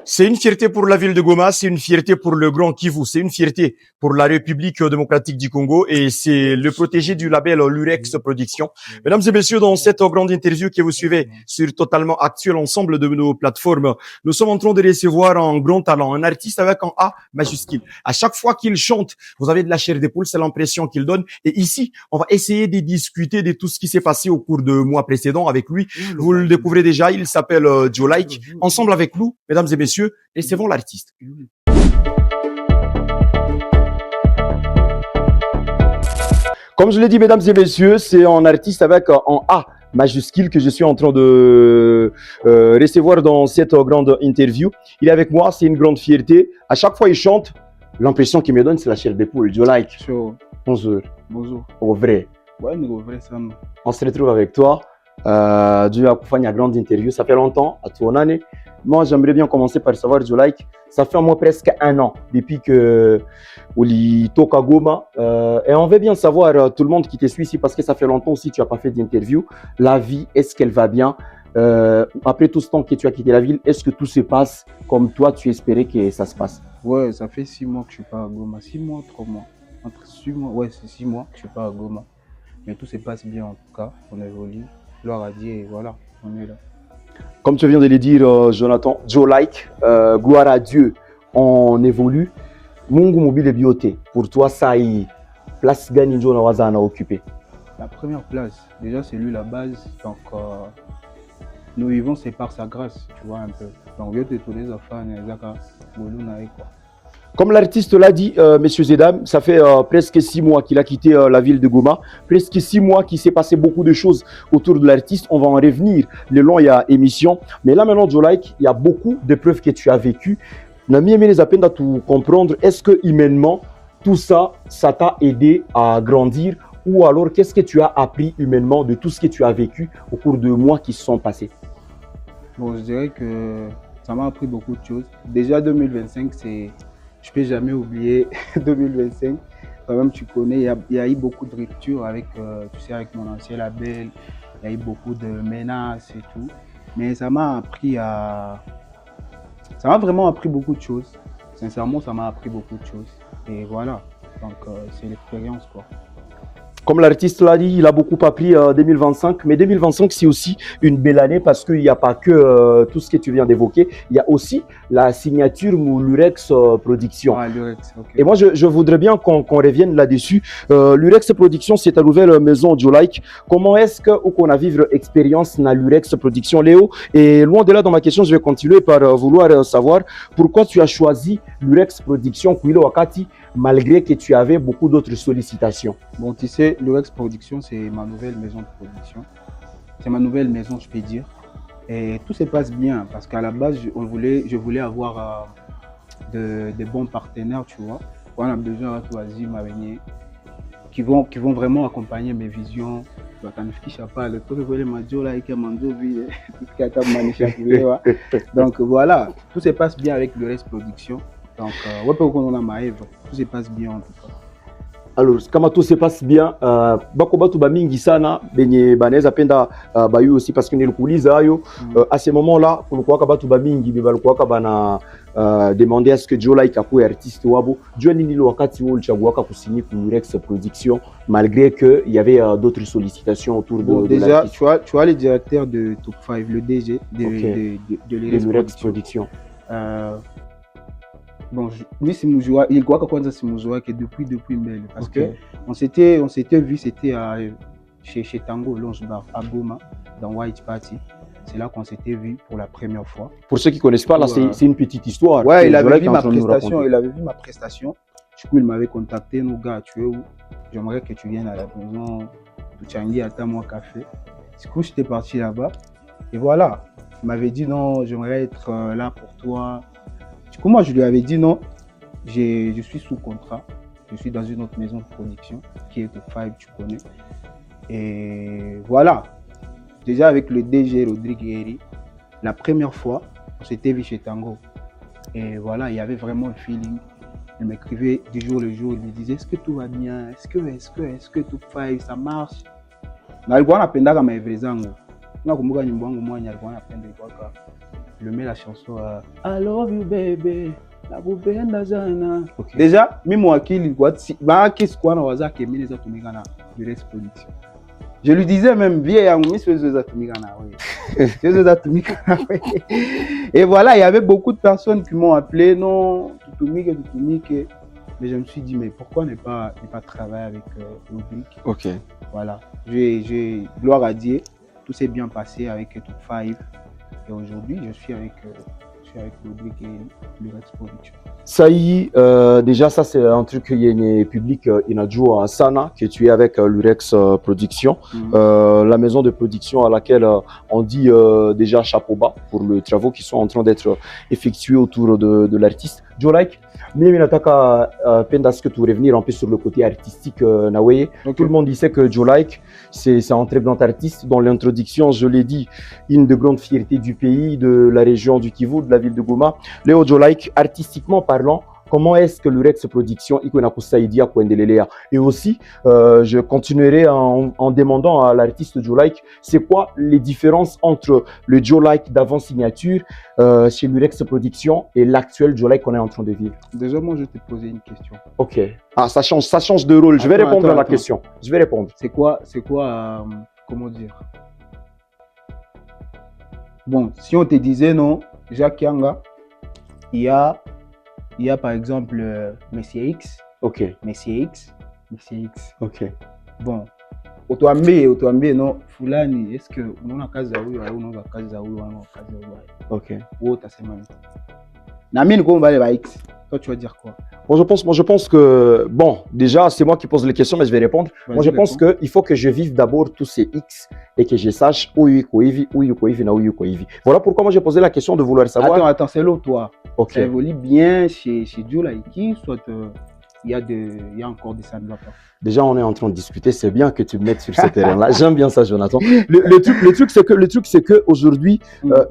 C'est une fierté pour la ville de Goma, c'est une fierté pour le Grand Kivu, c'est une fierté pour la République démocratique du Congo et c'est le protégé du label Lurex Production. Mesdames et messieurs, dans cette grande interview que vous suivez sur Totalement Actuel, ensemble de nos plateformes, nous sommes en train de recevoir un grand talent, un artiste avec un A majuscule. À chaque fois qu'il chante, vous avez de la chair d'épaule, c'est l'impression qu'il donne. Et ici, on va essayer de discuter de tout ce qui s'est passé au cours de mois précédents avec lui. Vous le découvrez déjà, il s'appelle Joe Like. Ensemble avec nous, mesdames et messieurs, recevons l'artiste. Comme je l'ai dit, mesdames et messieurs, c'est un artiste avec un A majuscule que je suis en train de recevoir dans cette grande interview. Il est avec moi, c'est une grande fierté. À chaque fois il chante, l'impression qu'il me donne, c'est la chair d'épaule. Joe Like. Sure. Bonjour. Bonjour. Au vrai. Ouais, mais au vrai, ça me... On se retrouve avec toi. Dieu a fait une grande interview. Ça fait longtemps, à ton année. Moi, j'aimerais bien commencer par savoir, Joe Like, ça fait au moins presque 1 an depuis que Oli Toka Goma. Et on veut bien savoir, tout le monde qui te suit ici, parce que ça fait longtemps aussi que tu n'as pas fait d'interview. La vie, est-ce qu'elle va bien? Après tout ce temps que tu as quitté la ville, est-ce que tout se passe comme toi, tu espérais que ça se passe? Ouais, ça fait 6 mois que je suis pas à Goma. 6 mois, 3 mois. Entre 6 mois, ouais, c'est 6 mois que je suis pas à Goma. Mais tout se passe bien en tout cas. On évolue. Gloire à Dieu et voilà, on est là. Comme tu viens de le dire, Jonathan, Joe Like, gloire à Dieu, on évolue. Mungu mobile bioté. Pour toi, ça y est. Place Gani Joe Nawazana occupé. La première place, déjà c'est lui la base. Donc nous vivons, c'est par sa grâce, tu vois un peu. Donc je te tous les enfants, quoi. Comme l'artiste l'a dit, messieurs et dames, ça fait presque 6 mois qu'il a quitté la ville de Goma. Presque 6 mois qu'il s'est passé beaucoup de choses autour de l'artiste. On va en revenir le long, il y a émission. Mais là maintenant, Joe Like, il y a beaucoup d'épreuves que tu as vécues. Nami aimé les appels à tout comprendre. Est-ce que humainement, tout ça, ça t'a aidé à grandir? Ou alors, qu'est-ce que tu as appris humainement de tout ce que tu as vécu au cours de mois qui se sont passés? Bon, je dirais que ça m'a appris beaucoup de choses. Déjà 2025, c'est... Je ne peux jamais oublier 2025. Quand même, tu connais, il y a eu beaucoup de ruptures avec, tu sais, avec mon ancien label. Il y a eu beaucoup de menaces et tout. Mais ça m'a appris à... Ça m'a vraiment appris beaucoup de choses. Sincèrement, ça m'a appris beaucoup de choses. Et voilà. Donc, c'est l'expérience, quoi. Comme l'artiste l'a dit, il a beaucoup appris 2025, mais 2025 c'est aussi une belle année parce qu'il n'y a pas que tout ce que tu viens d'évoquer, il y a aussi la signature Lurex Production. Ah, Lurex, ok. Et moi je voudrais bien qu'on revienne là-dessus. Lurex Production, c'est ta nouvelle maison Joe Like. Comment est-ce qu'on a vivre expérience dans Lurex Production, Léo? Et loin de là, dans ma question, je vais continuer par vouloir savoir pourquoi tu as choisi Lurex Production, Kwilo Wakati, malgré que tu avais beaucoup d'autres sollicitations. Bon, tu sais, Lurex Production, c'est ma nouvelle maison de production. C'est ma nouvelle maison, je peux dire. Et tout se passe bien parce qu'à la base, je voulais avoir de bons partenaires, tu vois. On a besoin de choisir ma venue qui vont vraiment accompagner mes visions. Donc voilà, tout se passe bien avec Lurex Production. Donc, tout se passe bien en tout cas. Alors, kama tout se passe bien, bako batu ba mingi sana benye banaweza penda bayu aussi parce que nilikuuliza hayo à ce moment-là kulikuwa batu ba mingi balikuwa bana demander à ce que Joe Like akuwe artiste wabo. Joe nini lo wakati wo ulichagua kusigner pour Lurex Production malgré que il y avait d'autres sollicitations autour bon, de déjà tu vois le directeur de Top 5, le DG de Lurex Production. Bon, lui c'est Moujoua, il croit que c'est Moujoua que depuis Mbele parce que on s'était vu, c'était chez Tango Lounge Bar à Goma dans White Party. C'est là qu'on s'était vu pour la première fois. Pour ceux qui connaissent pas, là c'est une petite histoire. Ouais, il avait vu ma prestation, Du coup, il m'avait contacté, nous gars, tu es où? J'aimerais que tu viennes à la maison, tu changi à moi café. Du coup, j'étais parti là-bas et voilà, il m'avait dit non, j'aimerais être là pour toi. Du coup, moi, je lui avais dit non, je suis sous contrat. Je suis dans une autre maison de production qui est Top 5, tu connais. Et voilà. Déjà avec le DG Rodrigue Eri, la première fois, on s'était vu chez Tango. Et voilà, il y avait vraiment un feeling. Il m'écrivait du jour le jour, il me disait est-ce que tout va bien? Est-ce que Top 5 ça marche? Nalikuwa napenda kama evezangu. Nakumbuka nyimbo yangu moja alikuwa anapenda je mets la chanson I love you baby. Okay. Déjà, même moi qui qu'est-ce qu'on a waza qui mine za tumika na Durex Production. Je lui disais même vieux yangu mi sio za tumika na wewe. Sio za tumika na wewe. Et voilà, il y avait beaucoup de personnes qui m'ont appelé non, Tutumike. Mais je me suis dit mais pourquoi ne pas travailler avec Rodrigue. OK. Voilà. J'ai gloire à Dieu, tout s'est bien passé avec Top 5 et aujourd'hui, je suis avec Rodrigue et Durex Production. Ça y déjà ça c'est un truc qui est public inajua sana que tu es avec l'Urex Production, la maison de production à laquelle on dit déjà chapeau bas pour les travaux qui sont en train d'être effectués autour de l'artiste. Joe Like, mimi nataka pendas que tu revenir un peu sur le côté artistique Naweye. Okay. Tout le monde disait que Joe Like c'est un très grand artiste. Dans l'introduction, je l'ai dit, une des grandes fiertés du pays, de la région du Kivu, de la ville de Goma. Léo Joe Like, artistiquement parlant, comment est-ce que l'Urex Production ikonakusaidia kuendelea? Et aussi, je continuerai en demandant à l'artiste Joe Like, c'est quoi les différences entre le Joe Like d'avant signature chez l'Urex Production et l'actuel Joe Like qu'on est en train de vivre? Déjà, moi, je vais te poser une question. Ok. Ah, ça change de rôle. Je vais répondre à la question. Je vais répondre. C'est quoi, comment dire? Bon, si on te disait non, Jacques Yanga, il y a par exemple Messia X. Ok. Messia X. Ok. Bon. Otuambie non fulani est-ce que unaona kazi ya huyo au unaona kazi ya huyo au unaona kazi ya huyo? Ok. Wewe utasema nini? Na mimi niko mbale ba X. Toi tu vas dire quoi? Moi je pense que bon, déjà c'est moi qui pose les questions mais je vais répondre. Moi je pense que il faut que je vive d'abord tous ces X et que je sache où yuko hivi na où yuko hivi. Voilà pourquoi moi j'ai posé la question de vouloir savoir. Attends, c'est là toi. Ok. Ça évolue bien chez Joe Like, soit il y a encore des salles là. Déjà, on est en train de discuter. C'est bien que tu me mettes sur ce terrain-là. J'aime bien ça, Jonathan. Le truc, c'est que aujourd'hui,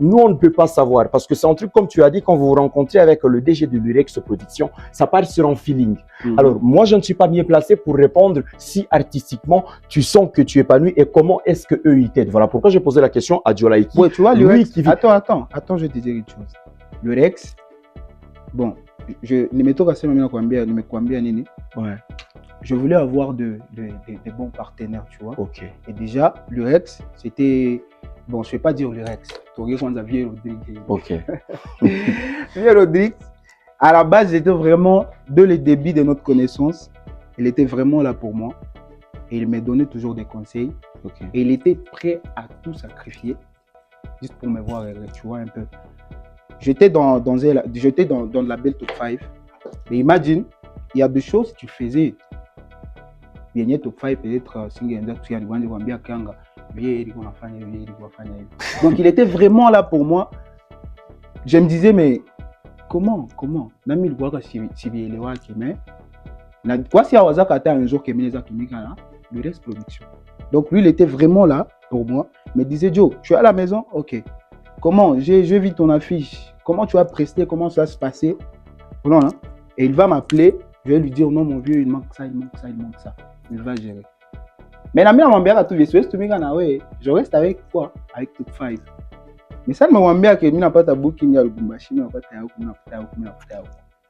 nous, on ne peut pas savoir parce que c'est un truc comme tu as dit quand vous vous rencontrez avec le DG de l'Urex Production, ça part sur un feeling. Alors, moi, je ne suis pas bien placé pour répondre si artistiquement tu sens que tu es épanoui et comment est-ce que eux ils t'aident. Voilà pourquoi j'ai posé la question à Joe Like. Ouais, tu vois, l'Urex. Attends, je vais te dire une chose. L'Urex, bon. Ouais. Je voulais avoir de bons partenaires, tu vois. Ok. Et déjà, l'Urex, c'était... Bon, je ne vais pas dire l'Urex. Tu vois, Vieux Rodrigue. Ok. Vieux Rodrigue, à la base, j'étais vraiment, dès le début de notre connaissance, il était vraiment là pour moi. Et il me donnait toujours des conseils. Okay. Et il était prêt à tout sacrifier, juste pour me voir, tu vois, un peu. J'étais dans le label Top 5. Mais imagine, il y a des choses que tu faisais. Bien, Top 5 peut-être donc il était vraiment là pour moi. Je me disais, mais comment donc lui, il était vraiment là pour moi. Il me disait, Joe, tu es à la maison? Ok. Comment? J'ai vu ton affiche. Comment tu vas prester? Comment ça va se passer? Voilà, hein? Et il va m'appeler. Je vais lui dire, non, mon vieux, il manque ça. Il va gérer. Mais la mienne m'a tout je reste avec quoi? Avec Top 5. Mais ça ne m'a pas que je n'ai pas de booking à Lubumbashi,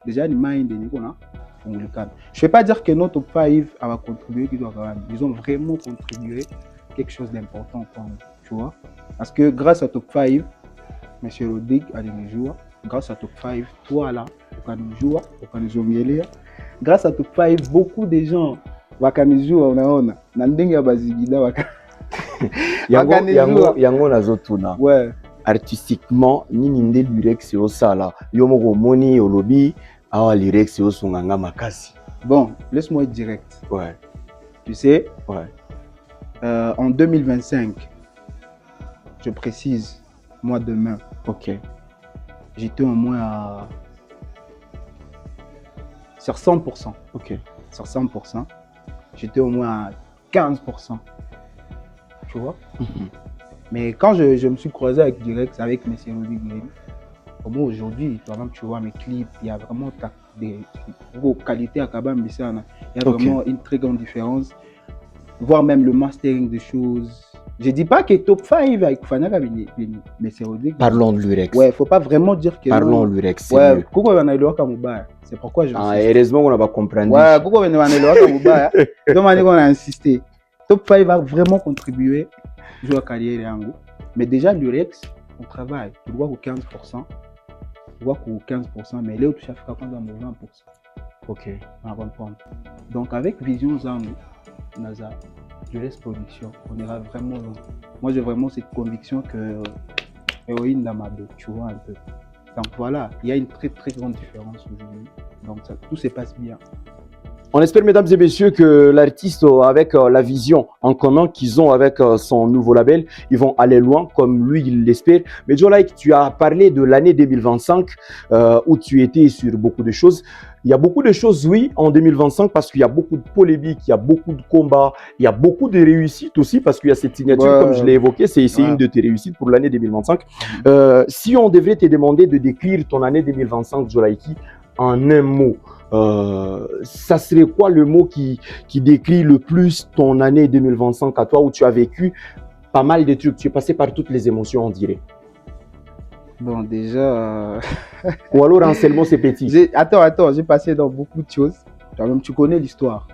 déjà, il m'a indiqué qu'on a. Je ne vais pas dire que notre Top 5 a contribué, ils ont vraiment contribué quelque chose d'important pour nous, tu vois. Parce que grâce à Top 5, M. Rodrigue a des jours, grâce à Top 5, toi là, tu as des jours, grâce à Top 5, beaucoup de gens wakanijua unaona na ndenge ya bazigida yango nazotuna. Ouais. Artistiquement nini nde l'Urex osala yo moko moni olobi awa l'Urex osunganga makasi. Bon, laisse-moi être direct. Ouais. Tu sais, ouais. En 2025, je précise, moi demain. Ok. J'étais au moins à sur 100%. Ok. Sur 100%. J'étais au moins à 15%. Tu vois? Mais quand je me suis croisé avec Durex, avec M. Rodrigue, moi aujourd'hui, toi-même tu vois mes clips, il y a vraiment des qualités à Kabam Bissana. Il y a vraiment une très grande différence. Voire même le mastering des choses, Je dis pas que top 5 avec Fanaka, mais c'est Rodrigue. Parlons de l'Urex. Ouais, faut pas vraiment dire que. Parlons de l'Urex. Ouais, pourquoi on a le Kamouba? C'est pourquoi je. Heureusement qu'on a pas compris. Ouais, pourquoi on a le Kamouba? Donc, on a insisté. Top 5 va vraiment contribuer à la carrière Yango. Mais déjà, l'Urex, on travaille. Tu vois, 15%. Tu vois, 15%, mais là, tu as fait 20%. Ok. On va comprendre. Donc, avec Vision Zango, NASA, l'Urex Production, on ira vraiment loin. Moi, j'ai vraiment cette conviction que héroïne dans ma dos, tu vois un peu. Donc voilà, il y a une très très grande différence aujourd'hui. Donc ça, tout se passe bien. On espère, mesdames et messieurs, que l'artiste, avec la vision en commun qu'ils ont avec son nouveau label, ils vont aller loin, comme lui, il l'espère. Mais Joe Like, tu as parlé de l'année 2025, où tu étais sur beaucoup de choses. Il y a beaucoup de choses, oui, en 2025, parce qu'il y a beaucoup de polémiques, il y a beaucoup de combats, il y a beaucoup de réussites aussi, parce qu'il y a cette signature, comme je l'ai évoqué, c'est une de tes réussites pour l'année 2025. Si on devait te demander de décrire ton année 2025, Joe Like, en un mot, ça serait quoi le mot qui décrit le plus ton année 2025 à toi, où tu as vécu pas mal de trucs, tu es passé par toutes les émotions, on dirait? Bon, déjà... Ou alors un seul mot, c'est petit. Attends, j'ai passé dans beaucoup de choses. Toi-même, tu connais l'histoire.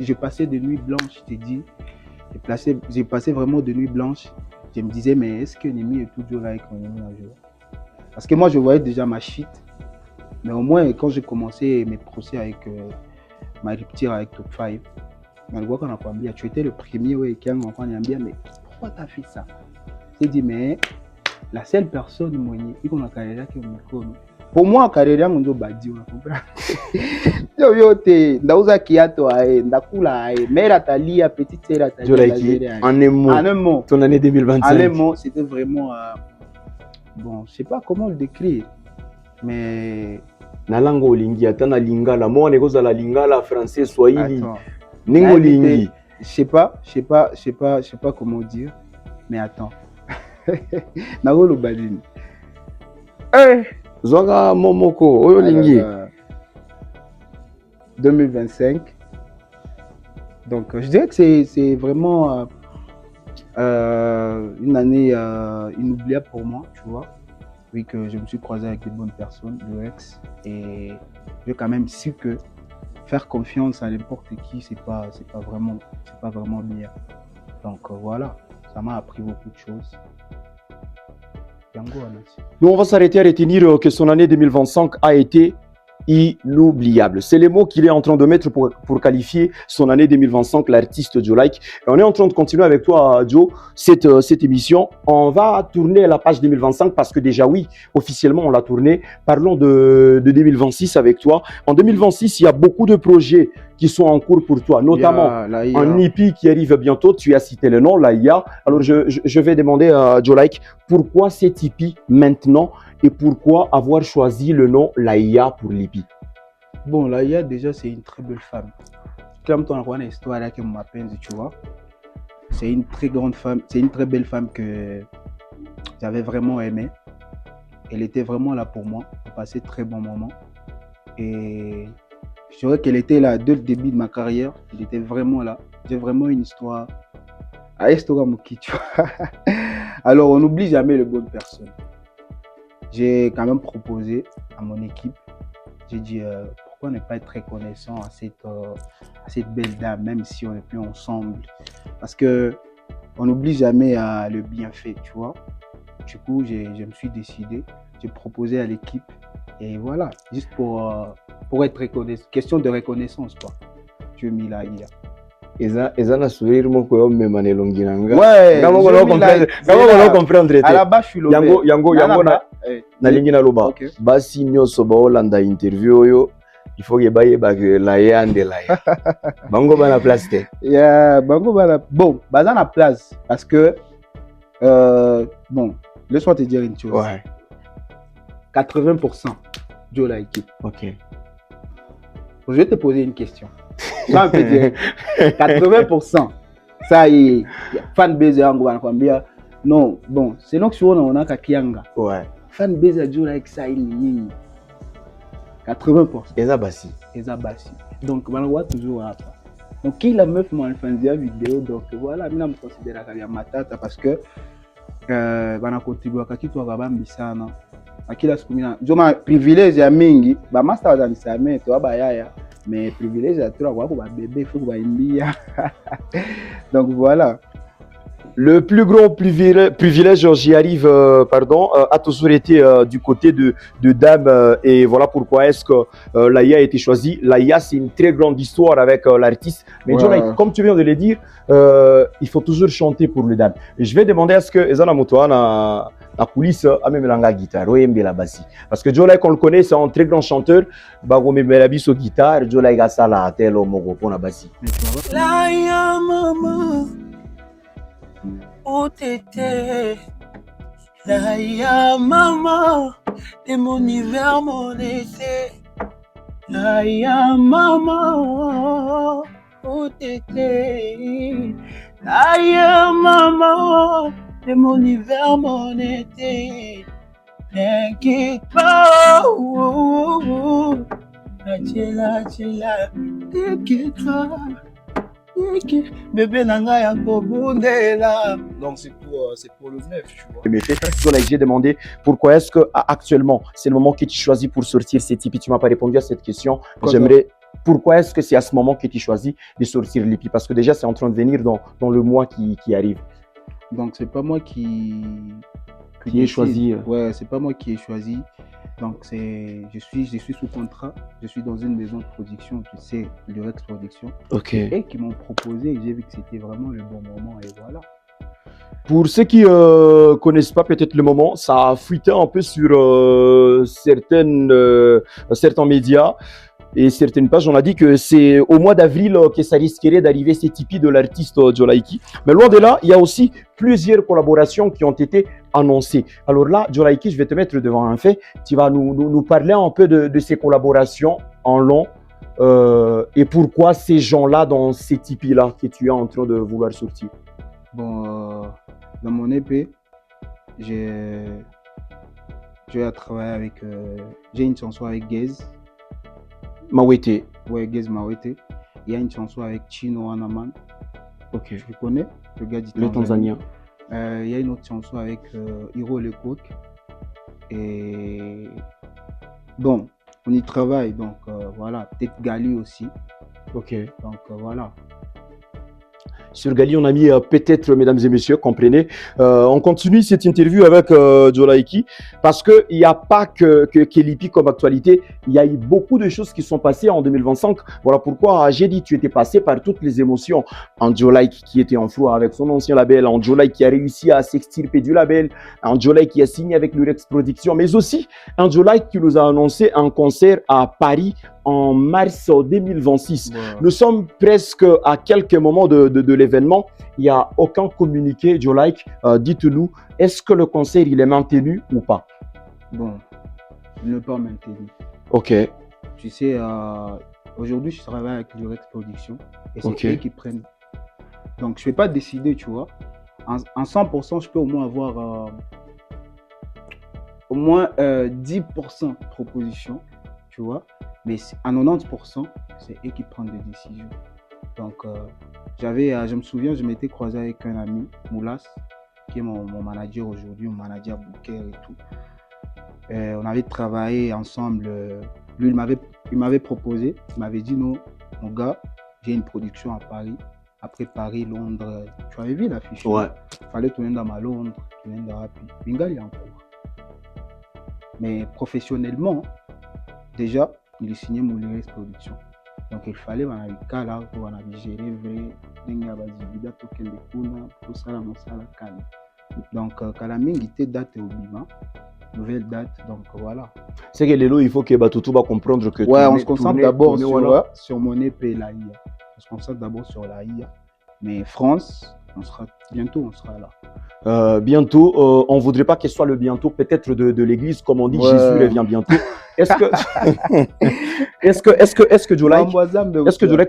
J'ai passé de nuits blanches, je t'ai dit. J'ai passé vraiment de nuits blanches. Je me disais, mais est-ce que Nemi est toujours là avec mon Nemi un jour? Parce que moi, je voyais déjà ma shit. Mais au moins, quand j'ai commencé mes procès avec ma rupture avec Top 5, tu étais le premier qui a encore dit, mais pourquoi tu as fait ça? J'ai dit, mais la seule personne qui a carrière qui me pour moi, carrière on doit badi, on comprend. En un mot, ton année 2025. En un mot, c'était vraiment bon, je sais pas comment le décrire, mais na langue olingi atana lingala moi on est la lingala français swahili ningo lingi je sais pas comment dire, mais attends. Nagolo badini zoga momoko oyo lingi 2025. Donc je dirais que c'est vraiment une année inoubliable pour moi, tu vois. Oui, que je me suis croisé avec des bonnes personnes, l'Urex, et j'ai quand même su que faire confiance à n'importe qui, c'est pas vraiment bien. Donc voilà, ça m'a appris beaucoup de choses. Nous, on va s'arrêter à retenir que son année 2025 a été inoubliable. C'est les mots qu'il est en train de mettre pour qualifier son année 2025, l'artiste Joe Like. Et on est en train de continuer avec toi, Joe, cette émission. On va tourner la page 2025 parce que déjà, oui, officiellement, on l'a tourné. Parlons de 2026 avec toi. En 2026, il y a beaucoup de projets qui sont en cours pour toi, notamment un EP qui arrive bientôt. Tu as cité le nom, l'AIA. Alors, je vais demander à Joe Like, pourquoi cet EP maintenant et pourquoi avoir choisi le nom l'AIA pour l'EP? Bon, l'AIA, déjà, c'est une très belle femme. Comme ton une histoire là qui m'appelle, tu vois. C'est une très grande femme, c'est une très belle femme que j'avais vraiment aimée. Elle était vraiment là pour moi, on passait de très bons moments. Et je dirais qu'elle était là dès le début de ma carrière. Elle était vraiment là. J'ai vraiment une histoire. À Estogamuki, tu vois. Alors, on n'oublie jamais les bonnes personnes. J'ai quand même proposé à mon équipe. J'ai dit pourquoi ne pas être reconnaissant à cette belle dame, même si on n'est plus ensemble. Parce que on n'oublie jamais le bienfait, tu vois. Du coup, je me suis décidé. J'ai proposé à l'équipe. Et voilà, juste pour être reconnaissant. Question de reconnaissance, quoi. Tu as mis là, hier. Eza na sourire moko yo mema ne longi nanga. Ouais, comprendre. À la base, je suis yango na lingi na loba. Basi nyoso ba Holanda interview yo, il faut que baye ba la yande la ya. Bango ba na place te. Yeah, bango ba na bon, baza na place parce que bon, laisse-moi te dire une chose. Ouais. 80% Joe Like. OK. Je vais te poser une question. Ça me dire 80%. Ça y est, fanbase yango anakwambia non, bon, c'est donc sur on a kakianga. Ouais. Fanbase ya Joe Like ça y 80%. Eza basi. Donc on va toujours là. Donc, qui la meuf m'a fait une vidéo, donc voilà, je me considère comme un matata parce que bana contribuer à kitu akabambi sana. Akila siku mina joma privilege ya mingi, ba master wa nisame to abayaya, mais privilege ya toi kwa ba bébé faut ba imbia. Donc voilà. Le plus grand privilège, j'y arrive, a toujours été du côté de Dame. Et voilà pourquoi est-ce que l'AIA a été choisie. L'AIA, c'est une très grande histoire avec l'artiste. Mais ouais. John, comme tu viens de le dire, il faut toujours chanter pour le Dame. Et je vais demander à ce que Ezana Motoa la coulisse a même la guitare, parce que Joe qu'on le connaît, c'est un très grand chanteur. Bagome Belabiso guitare, Joe a ça la telle au Mogo pour la bassi. L'AIA, maman. Où t'étais, l'AIA maman, de mon hiver, mon été. L'AIA maman, où t'étais, l'AIA maman, de mon hiver, mon été. T'inquiète pas, t'inquiète pas. Bébé nanga ya kobundela. Donc c'est pour le 9, tu vois. Mais j'ai demandé pourquoi est-ce que actuellement c'est le moment que tu choisis pour sortir cet EP. Tu m'as pas répondu à cette question. J'aimerais pourquoi est-ce que c'est à ce moment que tu choisis de sortir l'EP, parce que déjà c'est en train de venir dans le mois qui arrive. Donc c'est pas moi qui ai choisi. Ouais, c'est pas moi qui ai choisi. Donc je suis sous contrat, je suis dans une maison de production, tu sais, Lurex Production. Ok. Et qui m'ont proposé, j'ai vu que c'était vraiment le bon moment et voilà. Pour ceux qui connaissent pas peut-être le moment, ça a fuité un peu sur certains médias et certaines pages. On a dit que c'est au mois d'avril que ça risquerait d'arriver ces tipis de l'artiste Jolaiki. Mais loin de là, il y a aussi plusieurs collaborations qui ont été annoncées. Alors là, Jolaiki, je vais te mettre devant un fait. Tu vas nous parler un peu de ces collaborations en long et pourquoi ces gens-là dans ces tipis-là que tu es en train de vouloir sortir. Bon, dans mon EP, j'ai travaillé avec... j'ai une chanson avec Gaze. Mawete. Ouais, Gaze Mawete. Il y a une chanson avec Chino Anaman. Ok. Tu le connais, le gars du Tanzanien. Il y a une autre chanson avec Hiro Lecoq. Et bon, on y travaille, donc voilà. Peut-être Gali aussi. Ok. Donc voilà. Sur Gali, on a mis peut-être, mesdames et messieurs, comprenez. On continue cette interview avec Jolaiki parce qu'il n'y a pas que l'EP comme actualité. Il y a eu beaucoup de choses qui sont passées en 2025. Voilà pourquoi j'ai dit tu étais passé par toutes les émotions. Un Jolaiki qui était en flou avec son ancien label, un Jolaiki qui a réussi à s'extirper du label, un Jolaiki qui a signé avec Lurex Production, mais aussi un Jolaiki qui nous a annoncé un concert à Paris en mars 2026. Wow. Nous sommes presque à quelques moments de l'événement. Il n'y a aucun communiqué, Jolaiki. Dites-nous, est-ce que le concert il est maintenu ou pas? Bon, il n'est pas maintenu. Ok. Tu sais, aujourd'hui, je travaille avec Lurex Production et c'est eux qui prennent. Donc, je ne vais pas décider, tu vois. En 100%, je peux au moins avoir au moins 10% de propositions, tu vois. Mais à 90%, c'est eux qui prennent des décisions. Donc, je me souviens, je m'étais croisé avec un ami, Moulas, qui est mon manager aujourd'hui, mon manager booker et tout. On avait travaillé ensemble. Lui, il m'avait proposé, il m'avait dit non, mon gars, j'ai une production à Paris. Après Paris, Londres, tu avais vu l'affiche? Ouais. Il fallait tourner dans ma Londres, tourner dans Rapi. Bingal, il est en cours. Mais professionnellement, déjà, il est signé mon Lurex Production. Donc il fallait gérer vrai, donc Kalaming était date au Bima, nouvelle date, donc voilà. C'est que Lélo, il faut que Batutu va comprendre que ouais, on se concentre d'abord sur mon EP la IA. On se concentre d'abord sur la IA. Mais France, on sera là. Bientôt, on voudrait pas qu'elle soit le bientôt, peut-être de l'église, comme on dit, ouais. Jésus revient bientôt. Est-ce que Jolaiki,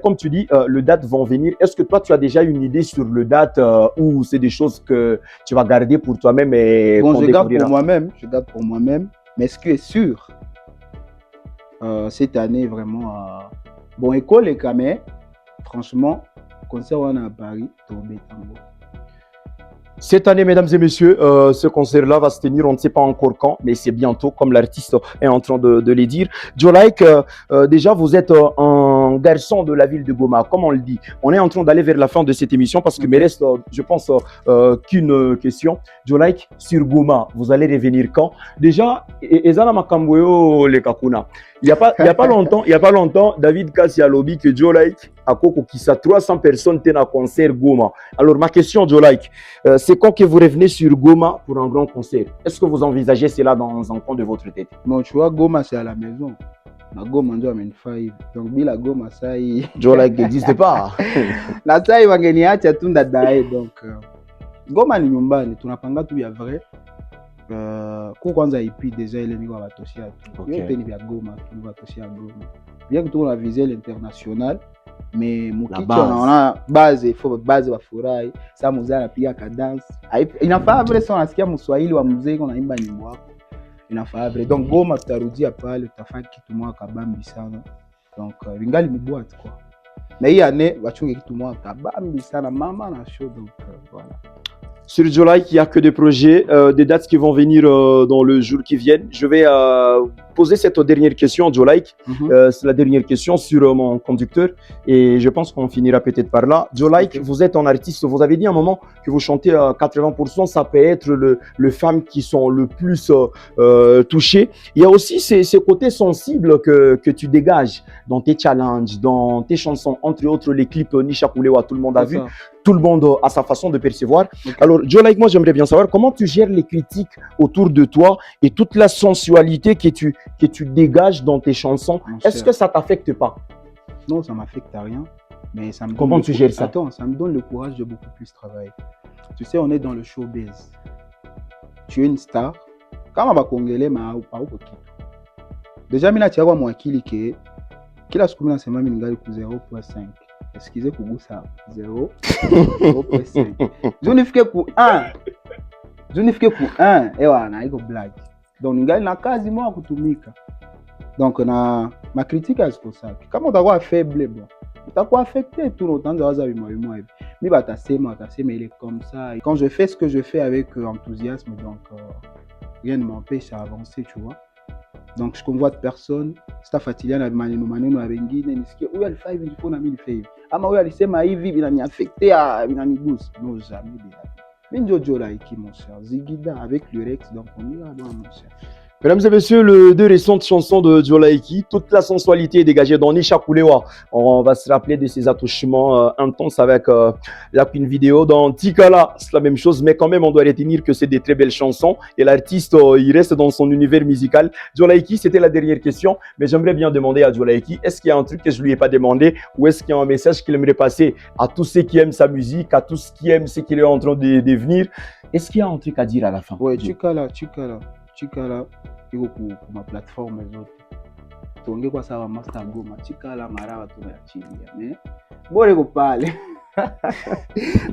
comme tu dis, le date vont venir, est-ce que toi tu as déjà une idée sur le date ou c'est des choses que tu vas garder pour toi-même et bon, je garde pour moi-même, mais ce qui est sûr, cette année vraiment, bon, école et camé, franchement, concert on a à Paris, tombé tango. Cette année, mesdames et messieurs, ce concert-là va se tenir, on ne sait pas encore quand, mais c'est bientôt, comme l'artiste est en train de le dire. Jolike, déjà, vous êtes un garçon de la ville de Goma, comme on le dit. On est en train d'aller vers la fin de cette émission parce que me reste, je pense, qu'une question. Jolike, sur Goma, vous allez revenir quand? Déjà, Ezana Makamboyo le Kakuna. Il n'y a pas longtemps, David Kassi a lobby que Jolike a Koko qui sa 300 personnes tient un concert Goma. Alors ma question, Jolike, c'est quand que vous revenez sur Goma pour un grand concert? Est-ce que vous envisagez cela dans un coin de votre tête? Non, tu vois, Goma c'est à la maison. La Goma on doit amener five. Donc la Goma ça y. Jolike n'existe pas. La ça y va gagner à tunda dae donc Goma ni nyumbani tunapanga tu ya vrai. Kwa kwanza ipi déjà ile niko batoshia tu. Okay. Yote ni vya Goma, tu batoshia Goma. Bien que tu la visée l'international. Mais mukicho naona base faut base bafurahi sasa mzee anapiga cadence inafaa vile sio nasikia mswahili wa mzee unaimba nyimbo wako inafaa vile donc Goma tutarudia pale tutafanya kitu mwaka kabambi sana donc vingali mboîte quoi mais hii année wachunge kitu mwaka kabambi sana mama na show donc voilà. Sur Jolike, il n'y a que des projets, des dates qui vont venir dans le jour qui viennent. Je vais poser cette dernière question, Jolike. C'est la dernière question sur mon conducteur et je pense qu'on finira peut-être par là. Jolike, vous êtes un artiste, vous avez dit à un moment que vous chantez à 80%, ça peut être les femmes qui sont le plus touchées. Il y a aussi ces côtés sensibles que tu dégages dans tes challenges, dans tes chansons, entre autres les clips Nisha Kulewa, tout le monde a vu. Tout le monde a sa façon de percevoir. Okay. Alors, Jolike, moi, j'aimerais bien savoir comment tu gères les critiques autour de toi et toute la sensualité que tu dégages dans tes chansons. Est-ce que ça t'affecte pas? Non, ça m'affecte à rien. Mais ça me comment tu gères ça? Attends, ça me donne le courage de beaucoup plus travailler. Tu sais, on est dans le showbiz. Tu es une star. Kama bakongele ma au kitu. Déjà, mina tiawa mwakili ke kila siku mina sema mimi ngali ku 0.5. Excusez kugusa 0.5. Junifike ku 1. Junifike ku 1. Ewa na iko black. Donc ningali na kazi mwa kutumika. Donc na ma critique est ça. Kama utakuwa faible bon, utakuwa affecté tout le temps dans za bima hivi. Mi batasema il est comme ça. Et quand je fais ce que je fais avec enthousiasme donc rien ne m'empêche à avancer, tu vois. Donc je convoite personne. Sta fatilia na maneno ya wengine nisikie huyu alifaa hivi ndipo na mimi nifanye hivi. Ama huyu alisema hivi vinaniaffecter vinanigusa. Non jamais de la vie. Mais ndio Jolike mon cher. Zigida avec le Rex donc on ira dans mon cher. Mesdames et messieurs, les deux récentes chansons de Jolike, toute la sensualité est dégagée dans Nisha Kulewa. On va se rappeler de ses attouchements intenses avec une vidéo. Dans Tikala, c'est la même chose, mais quand même, on doit retenir que c'est des très belles chansons. Et l'artiste, il reste dans son univers musical. Jolike, c'était la dernière question, mais j'aimerais bien demander à Jolike, est-ce qu'il y a un truc que je lui ai pas demandé ou est-ce qu'il y a un message qu'il aimerait passer à tous ceux qui aiment sa musique, à tous ceux qui aiment ce qu'il est en train de devenir? Est-ce qu'il y a un truc à dire à la fin? Oui, Tikala. Iko kuma platform zote tuongee kwa sawa master Goma Tikala marawa tunachilia mais bora iko pale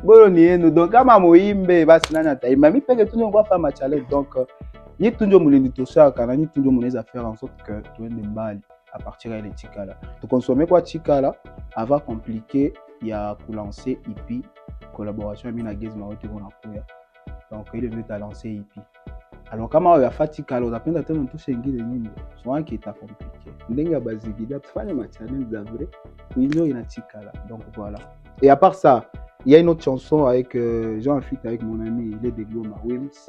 bora ni yenu donc kama muimbe basi nani ataimba mimi peke tu ndio kwa fama challenge donc ni tunjo mulini toshaka na ni tunjo munaweza faire en sorte que tuende mbali à partir ya ile Tikala tu consommer kwa Tikala avant compliqué ya kulancer EP collaboration mimi na Gizma wote kuna kuya donc ile ndio ta lancer EP. Alors kama wewe afatika alors unapenda tena mtushe ingine nyingi souvent qui est compliqué ndenga bazigida tufanye ma challenge za vrai kuinyo inatikala donc voilà et à part ça il y a une autre chanson avec Jean Fit avec mon ami il est de Goma Wims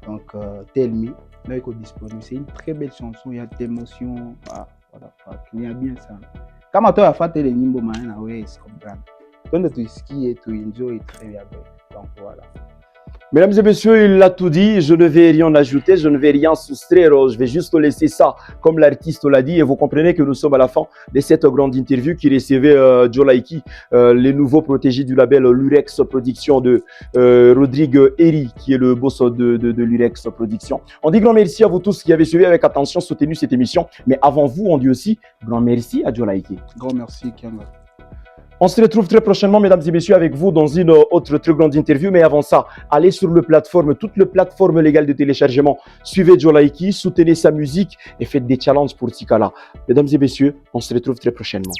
donc Tell Me là il est disponible c'est une très belle chanson il y a d'émotions voilà il y a bien ça kama toi afate les nyimbo maana wewe comprendre donc tu skier tu enjoy très bien donc voilà. Mesdames et messieurs, il l'a tout dit, je ne vais rien ajouter, je ne vais rien soustraire, je vais juste laisser ça comme l'artiste l'a dit et vous comprenez que nous sommes à la fin de cette grande interview qui recevait Jolike, le nouveau protégé du label Lurex Production de Rodrigue Eri qui est le boss de Lurex Production. On dit grand merci à vous tous qui avez suivi avec attention, soutenu cette émission, mais avant vous, on dit aussi grand merci à Jolike. Grand merci Kianga. On se retrouve très prochainement, mesdames et messieurs, avec vous dans une autre très grande interview. Mais avant ça, allez sur toutes les plateformes légales de téléchargement. Suivez Jolike, soutenez sa musique et faites des challenges pour Tikala. Mesdames et messieurs, on se retrouve très prochainement.